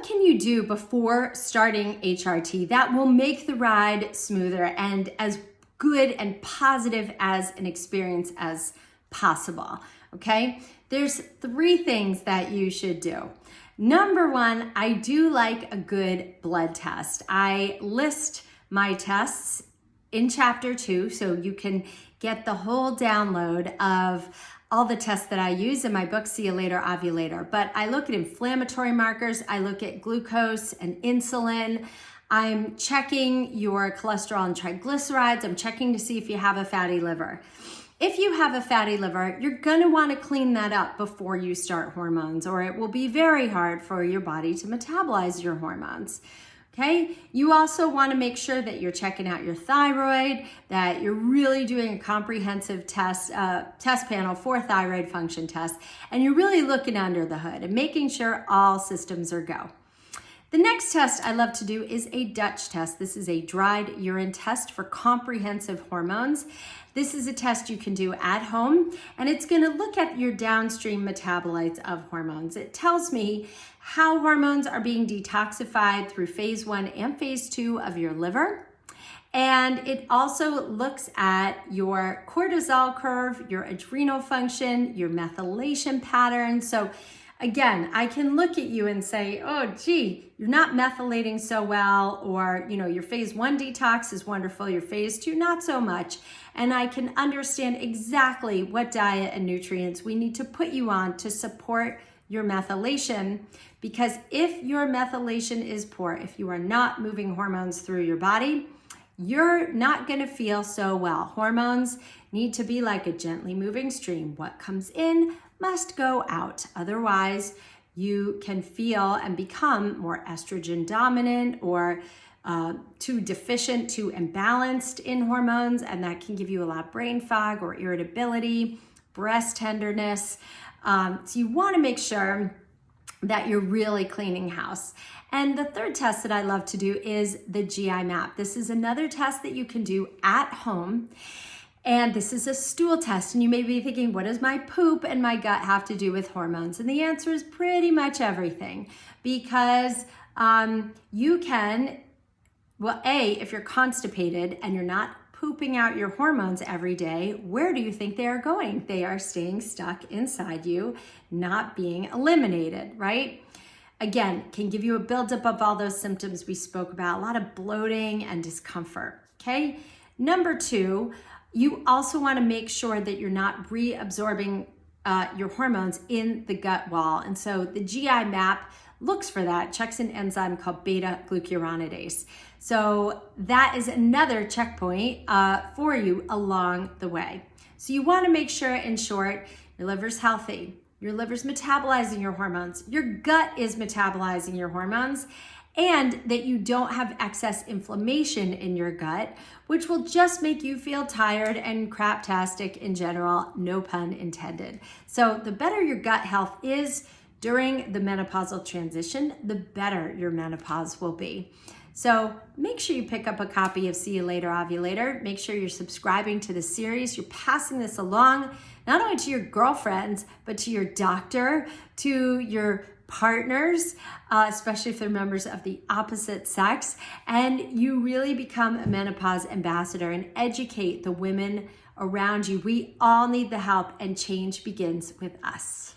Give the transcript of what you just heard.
can you do before starting HRT that will make the ride smoother and as good and positive as an experience as possible? Okay, there's 3 things that you should do. Number 1, I do like a good blood test. I list my tests in chapter 2, so you can get the whole download of all the tests that I use in my book, See You Later, Ovulator. But I look at inflammatory markers, I look at glucose and insulin. I'm checking your cholesterol and triglycerides. I'm checking to see if you have a fatty liver. If you have a fatty liver, you're gonna wanna clean that up before you start hormones, or it will be very hard for your body to metabolize your hormones. Okay, you also want to make sure that you're checking out your thyroid, that you're really doing a comprehensive test panel for thyroid function tests, and you're really looking under the hood and making sure all systems are go. The next test I love to do is a Dutch test. This is a dried urine test for comprehensive hormones. This is a test you can do at home, and it's going to look at your downstream metabolites of hormones. It tells me how hormones are being detoxified through phase 1 and phase 2 of your liver. And it also looks at your cortisol curve, your adrenal function, your methylation pattern. So again, I can look at you and say, oh, gee, you're not methylating so well, or, your phase 1 detox is wonderful, your phase 2, not so much. And I can understand exactly what diet and nutrients we need to put you on to support your methylation, because if your methylation is poor, if you are not moving hormones through your body, you're not going to feel so well. Hormones need to be like a gently moving stream. What comes in must go out. Otherwise, you can feel and become more estrogen dominant or too deficient, too imbalanced in hormones, and that can give you a lot of brain fog or irritability, breast tenderness. So you want to make sure that you're really cleaning house. And the third test that I love to do is the GI map. This is another test that you can do at home. And this is a stool test. And you may be thinking, what does my poop and my gut have to do with hormones? And the answer is pretty much everything. Because you can, well, if you're constipated and you're not pooping out your hormones every day, where do you think they are going? They are staying stuck inside you, not being eliminated, right? Again, can give you a buildup of all those symptoms we spoke about, a lot of bloating and discomfort, okay? Number 2, you also wanna make sure that you're not reabsorbing your hormones in the gut wall. And so the GI map looks for that, checks an enzyme called beta-glucuronidase. So that is another checkpoint for you along the way. So you want to make sure, in short, your liver's healthy, your liver's metabolizing your hormones, your gut is metabolizing your hormones, and that you don't have excess inflammation in your gut, which will just make you feel tired and craptastic in general, no pun intended. So the better your gut health is during the menopausal transition, the better your menopause will be. So make sure you pick up a copy of See You Later, Ovulator. Make sure you're subscribing to the series. You're passing this along, not only to your girlfriends, but to your doctor, to your partners, especially if they're members of the opposite sex. And you really become a menopause ambassador and educate the women around you. We all need the help, and change begins with us.